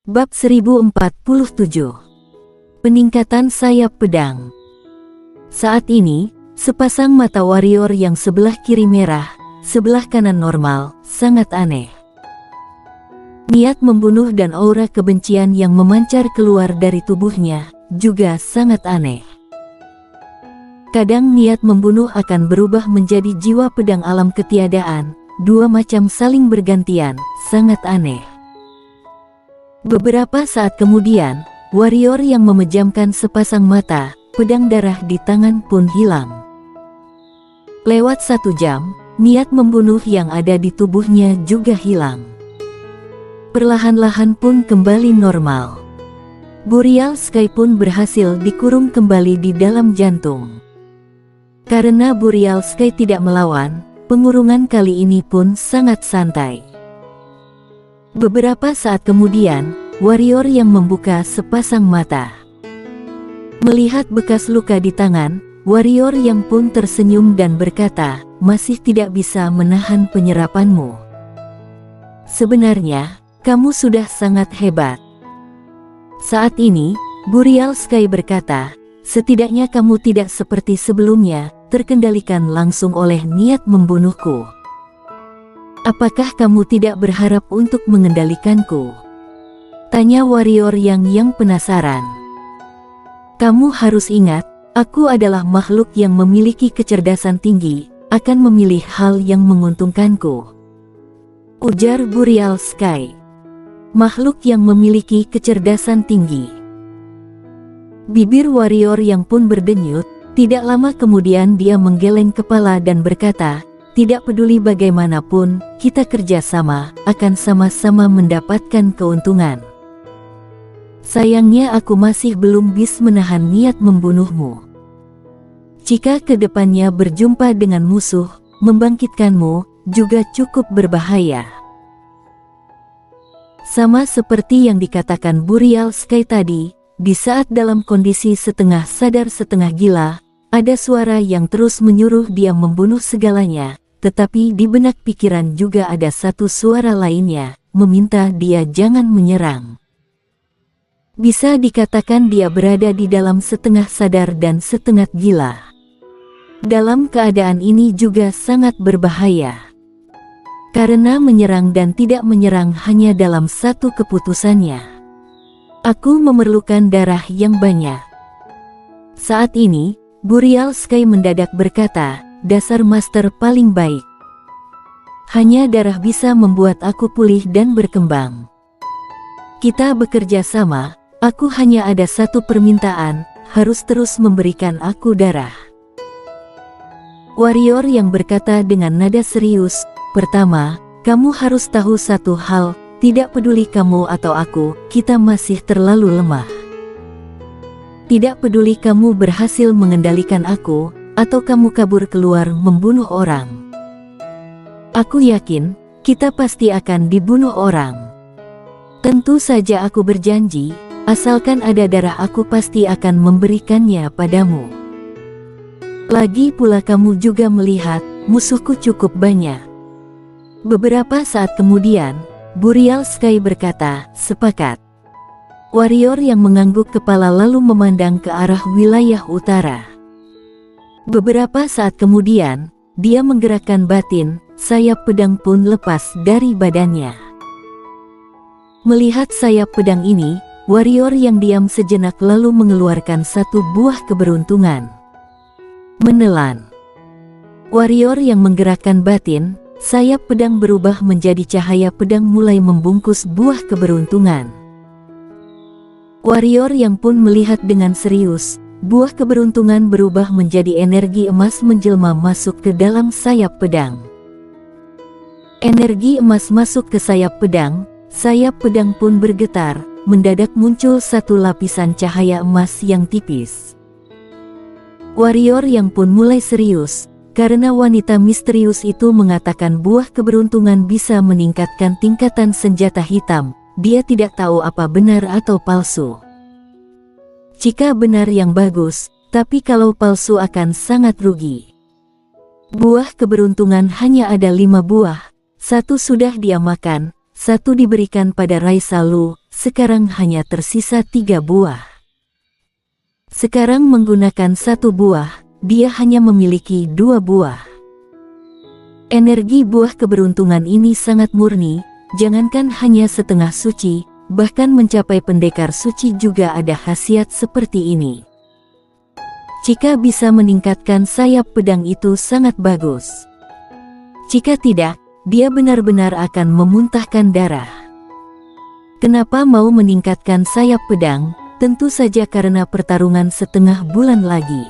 Bab 1047. Peningkatan sayap pedang. Saat ini, sepasang mata warrior yang sebelah kiri merah, sebelah kanan normal, sangat aneh. Niat membunuh dan aura kebencian yang memancar keluar dari tubuhnya, juga sangat aneh. Kadang niat membunuh akan berubah menjadi jiwa pedang alam ketiadaan, dua macam saling bergantian, sangat aneh. Beberapa saat kemudian, warrior yang memejamkan sepasang mata, pedang darah di tangan pun hilang. Lewat 1 jam, niat membunuh yang ada di tubuhnya juga hilang. Perlahan-lahan pun kembali normal. Boreal Sky pun berhasil dikurung kembali di dalam jantung. Karena Boreal Sky tidak melawan, pengurungan kali ini pun sangat santai. Beberapa saat kemudian, warrior yang membuka sepasang mata. Melihat bekas luka di tangan, warrior yang pun tersenyum dan berkata, "Masih tidak bisa menahan penyerapanmu. Sebenarnya, kamu sudah sangat hebat." Saat ini, Boreal Sky berkata, "Setidaknya kamu tidak seperti sebelumnya, terkendalikan langsung oleh niat membunuhku. Apakah kamu tidak berharap untuk mengendalikanku?" Tanya warrior yang penasaran. "Kamu harus ingat, aku adalah makhluk yang memiliki kecerdasan tinggi, akan memilih hal yang menguntungkanku," ujar Boreal Sky. Makhluk yang memiliki kecerdasan tinggi. Bibir warrior yang pun berdenyut, tidak lama kemudian dia menggeleng kepala dan berkata, "Tidak peduli bagaimanapun, kita kerjasama, akan sama-sama mendapatkan keuntungan. Sayangnya aku masih belum bisa menahan niat membunuhmu. Jika kedepannya berjumpa dengan musuh, membangkitkanmu, juga cukup berbahaya." Sama seperti yang dikatakan Boreal Sky tadi, di saat dalam kondisi setengah sadar setengah gila, ada suara yang terus menyuruh dia membunuh segalanya, tetapi di benak pikiran juga ada satu suara lainnya, meminta dia jangan menyerang. Bisa dikatakan dia berada di dalam setengah sadar dan setengah gila. Dalam keadaan ini juga sangat berbahaya. Karena menyerang dan tidak menyerang hanya dalam satu keputusannya. Aku memerlukan darah yang banyak. Saat ini, Boreal Sky mendadak berkata, "Dasar master paling baik. Hanya darah bisa membuat aku pulih dan berkembang. Kita bekerja sama, aku hanya ada satu permintaan, harus terus memberikan aku darah." Warrior yang berkata dengan nada serius, "Pertama, kamu harus tahu satu hal, tidak peduli kamu atau aku, kita masih terlalu lemah. Tidak peduli kamu berhasil mengendalikan aku, atau kamu kabur keluar membunuh orang. Aku yakin, kita pasti akan dibunuh orang. Tentu saja aku berjanji, asalkan ada darah aku pasti akan memberikannya padamu. Lagi pula kamu juga melihat, musuhku cukup banyak." Beberapa saat kemudian, Boreal Sky berkata, "Sepakat." Warrior yang mengangguk kepala lalu memandang ke arah wilayah utara. Beberapa saat kemudian, dia menggerakkan batin, sayap pedang pun lepas dari badannya. Melihat sayap pedang ini, warrior yang diam sejenak lalu mengeluarkan satu buah keberuntungan. Menelan. Warrior yang menggerakkan batin, sayap pedang berubah menjadi cahaya pedang mulai membungkus buah keberuntungan. Warrior yang pun melihat dengan serius, buah keberuntungan berubah menjadi energi emas menjelma masuk ke dalam sayap pedang. Energi emas masuk ke sayap pedang pun bergetar, mendadak muncul satu lapisan cahaya emas yang tipis. Warrior yang pun mulai serius, karena wanita misterius itu mengatakan buah keberuntungan bisa meningkatkan tingkatan senjata hitam, dia tidak tahu apa benar atau palsu. Jika benar yang bagus, tapi kalau palsu akan sangat rugi. Buah keberuntungan hanya ada 5 buah, 1 sudah dia makan, 1 diberikan pada Raisa Lu, sekarang hanya tersisa 3 buah. Sekarang menggunakan 1 buah, dia hanya memiliki 2 buah. Energi buah keberuntungan ini sangat murni, jangankan hanya setengah suci, bahkan mencapai pendekar suci juga ada khasiat seperti ini. Jika bisa meningkatkan sayap pedang itu sangat bagus. Jika tidak, dia benar-benar akan memuntahkan darah. Kenapa mau meningkatkan sayap pedang? Tentu saja karena pertarungan setengah bulan lagi.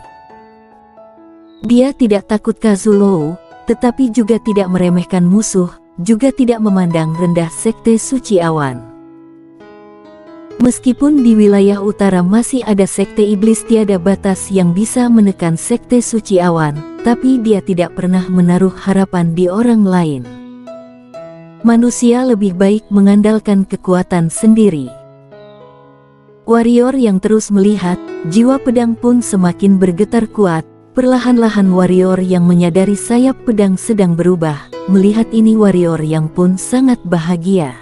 Dia tidak takut Kazulo, tetapi juga tidak meremehkan musuh, juga tidak memandang rendah sekte suci awan. Meskipun di wilayah utara masih ada sekte iblis tiada batas yang bisa menekan sekte suci awan, tapi dia tidak pernah menaruh harapan di orang lain. Manusia lebih baik mengandalkan kekuatan sendiri. Warrior yang terus melihat, jiwa pedang pun semakin bergetar kuat. Perlahan-lahan warrior yang menyadari sayap pedang sedang berubah. Melihat ini warrior yang pun sangat bahagia.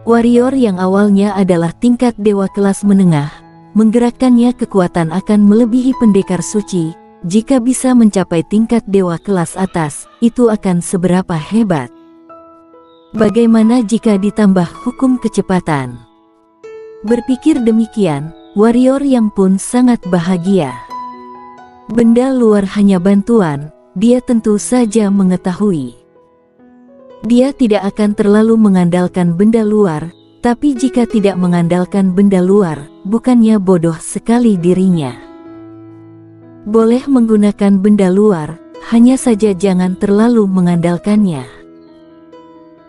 Warrior yang awalnya adalah tingkat dewa kelas menengah, menggerakkannya kekuatan akan melebihi pendekar suci. Jika bisa mencapai tingkat dewa kelas atas, itu akan seberapa hebat. Bagaimana jika ditambah hukum kecepatan? Berpikir demikian, warrior yang pun sangat bahagia. Benda luar hanya bantuan, dia tentu saja mengetahui. Dia tidak akan terlalu mengandalkan benda luar, tapi jika tidak mengandalkan benda luar, bukannya bodoh sekali dirinya. Boleh menggunakan benda luar, hanya saja jangan terlalu mengandalkannya.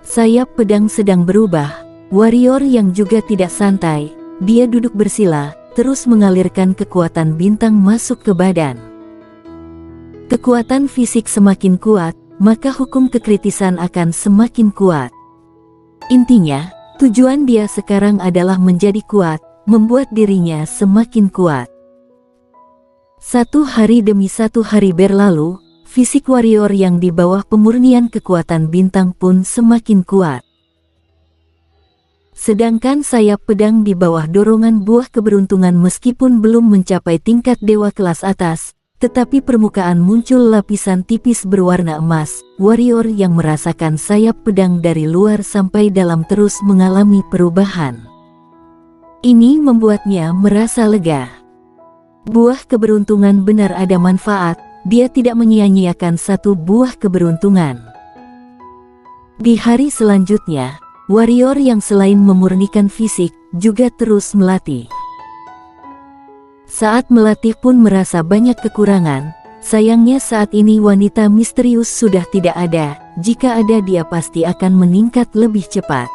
Sayap pedang sedang berubah, warrior yang juga tidak santai, dia duduk bersila, terus mengalirkan kekuatan bintang masuk ke badan. Kekuatan fisik semakin kuat, maka hukum kekritisan akan semakin kuat. Intinya, tujuan dia sekarang adalah menjadi kuat, membuat dirinya semakin kuat. 1 hari demi 1 hari berlalu, fisik warrior yang di bawah pemurnian kekuatan bintang pun semakin kuat. Sedangkan sayap pedang di bawah dorongan buah keberuntungan meskipun belum mencapai tingkat dewa kelas atas, tetapi permukaan muncul lapisan tipis berwarna emas. Warrior yang merasakan sayap pedang dari luar sampai dalam terus mengalami perubahan. Ini membuatnya merasa lega. Buah keberuntungan benar ada manfaat, dia tidak menyia-nyiakan 1 buah keberuntungan. Di hari selanjutnya, warrior yang selain memurnikan fisik, juga terus melatih. Saat melatih pun merasa banyak kekurangan. Sayangnya saat ini wanita misterius sudah tidak ada. Jika ada dia pasti akan meningkat lebih cepat.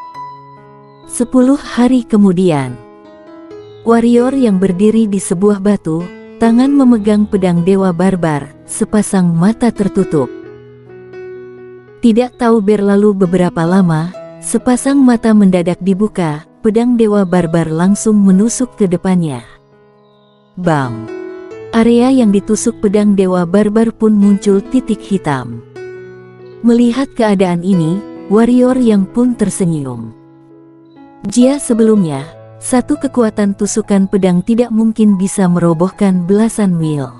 10 hari kemudian, warrior yang berdiri di sebuah batu, tangan memegang pedang dewa barbar, sepasang mata tertutup. Tidak tahu berlalu beberapa lama, sepasang mata mendadak dibuka, pedang dewa barbar langsung menusuk ke depannya. Bam! Area yang ditusuk pedang dewa barbar pun muncul titik hitam. Melihat keadaan ini, warrior yang pun tersenyum. Jika sebelumnya, 1 kekuatan tusukan pedang tidak mungkin bisa merobohkan belasan mil.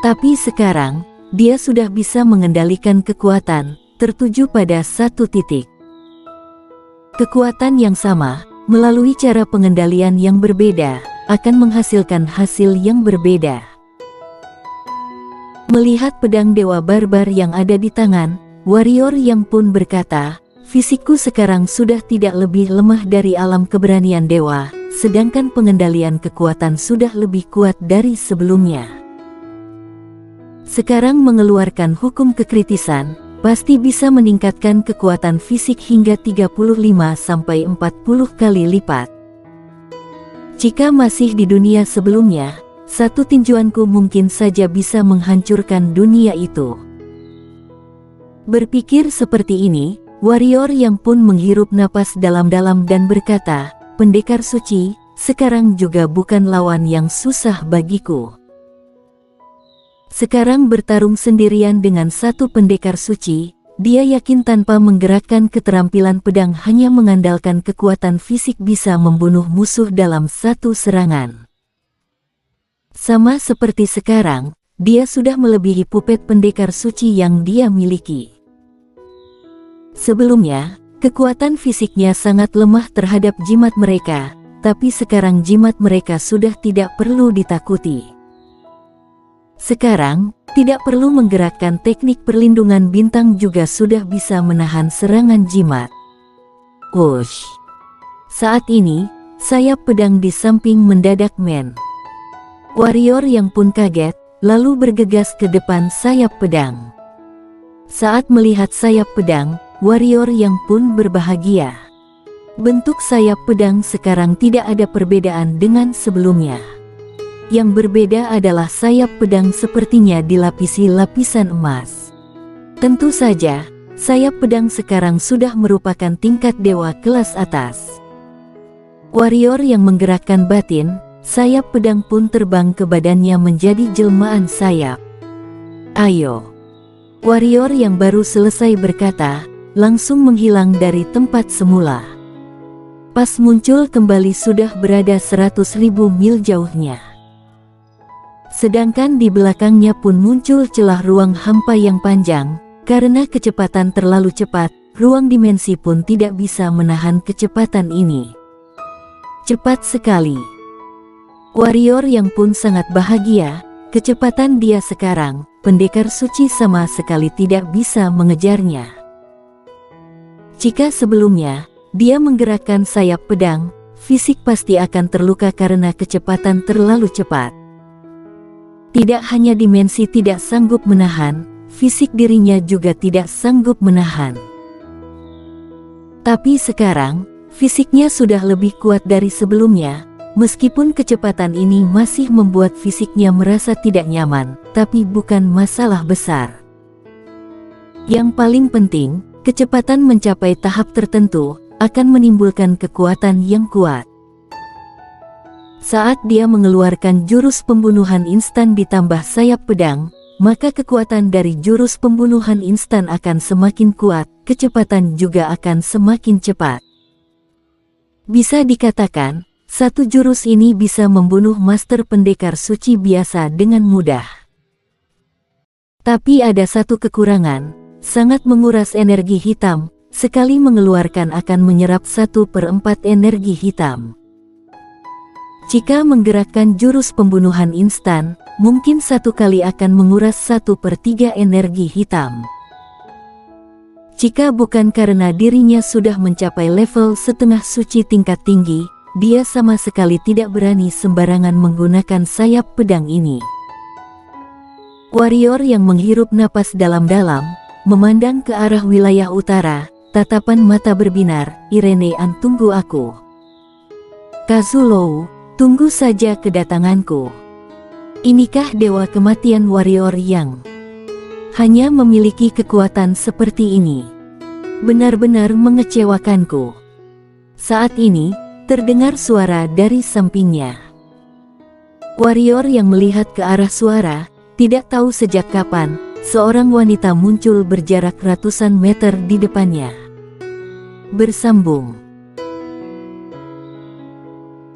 Tapi sekarang, dia sudah bisa mengendalikan kekuatan, tertuju pada 1 titik. Kekuatan yang sama, melalui cara pengendalian yang berbeda, akan menghasilkan hasil yang berbeda. Melihat pedang dewa barbar yang ada di tangan, warrior yang pun berkata, fisikku sekarang sudah tidak lebih lemah dari alam keberanian dewa, sedangkan pengendalian kekuatan sudah lebih kuat dari sebelumnya. Sekarang mengeluarkan hukum kekritisan, pasti bisa meningkatkan kekuatan fisik hingga 35-40 kali lipat. Jika masih di dunia sebelumnya, 1 tinjuanku mungkin saja bisa menghancurkan dunia itu. Berpikir seperti ini, warrior yang pun menghirup napas dalam-dalam dan berkata, pendekar suci, sekarang juga bukan lawan yang susah bagiku. Sekarang bertarung sendirian dengan 1 pendekar suci, dia yakin tanpa menggerakkan keterampilan pedang hanya mengandalkan kekuatan fisik bisa membunuh musuh dalam satu serangan. Sama seperti sekarang, dia sudah melebihi puppet pendekar suci yang dia miliki. Sebelumnya, kekuatan fisiknya sangat lemah terhadap jimat mereka, tapi sekarang jimat mereka sudah tidak perlu ditakuti. Sekarang, tidak perlu menggerakkan teknik perlindungan bintang juga sudah bisa menahan serangan jimat. Wush! Saat ini, sayap pedang di samping mendadak warrior yang pun kaget, lalu bergegas ke depan sayap pedang. Saat melihat sayap pedang, warrior yang pun berbahagia. Bentuk sayap pedang sekarang tidak ada perbedaan dengan sebelumnya. Yang berbeda adalah sayap pedang sepertinya dilapisi lapisan emas. Tentu saja, sayap pedang sekarang sudah merupakan tingkat dewa kelas atas. Warrior yang menggerakkan batin, sayap pedang pun terbang ke badannya menjadi jelmaan sayap. Ayo! Warrior yang baru selesai berkata, langsung menghilang dari tempat semula. Pas muncul kembali sudah berada 100.000 mil jauhnya. Sedangkan di belakangnya pun muncul celah ruang hampa yang panjang, karena kecepatan terlalu cepat, ruang dimensi pun tidak bisa menahan kecepatan ini. Cepat sekali. Warrior yang pun sangat bahagia, kecepatan dia sekarang, pendekar suci sama sekali tidak bisa mengejarnya. Jika sebelumnya, dia menggerakkan sayap pedang, fisik pasti akan terluka karena kecepatan terlalu cepat. Tidak hanya dimensi tidak sanggup menahan, fisik dirinya juga tidak sanggup menahan. Tapi sekarang, fisiknya sudah lebih kuat dari sebelumnya, meskipun kecepatan ini masih membuat fisiknya merasa tidak nyaman, tapi bukan masalah besar. Yang paling penting, kecepatan mencapai tahap tertentu, akan menimbulkan kekuatan yang kuat. Saat dia mengeluarkan jurus pembunuhan instan ditambah sayap pedang, maka kekuatan dari jurus pembunuhan instan akan semakin kuat, kecepatan juga akan semakin cepat. Bisa dikatakan, satu jurus ini bisa membunuh master pendekar suci biasa dengan mudah. Tapi ada satu kekurangan, sangat menguras energi hitam, sekali mengeluarkan akan menyerap 1/4 energi hitam. Jika menggerakkan jurus pembunuhan instan, mungkin satu kali akan menguras 1/3 energi hitam. Jika bukan karena dirinya sudah mencapai level setengah suci tingkat tinggi, dia sama sekali tidak berani sembarangan menggunakan sayap pedang ini. Warrior yang menghirup napas dalam-dalam, memandang ke arah wilayah utara, tatapan mata berbinar, Irene An, tunggu aku. Kazulou, tunggu saja kedatanganku. Inikah dewa kematian warrior yang hanya memiliki kekuatan seperti ini? Benar-benar mengecewakanku. Saat ini, terdengar suara dari sampingnya. Warrior yang melihat ke arah suara, tidak tahu sejak kapan, seorang wanita muncul berjarak ratusan meter di depannya. Bersambung.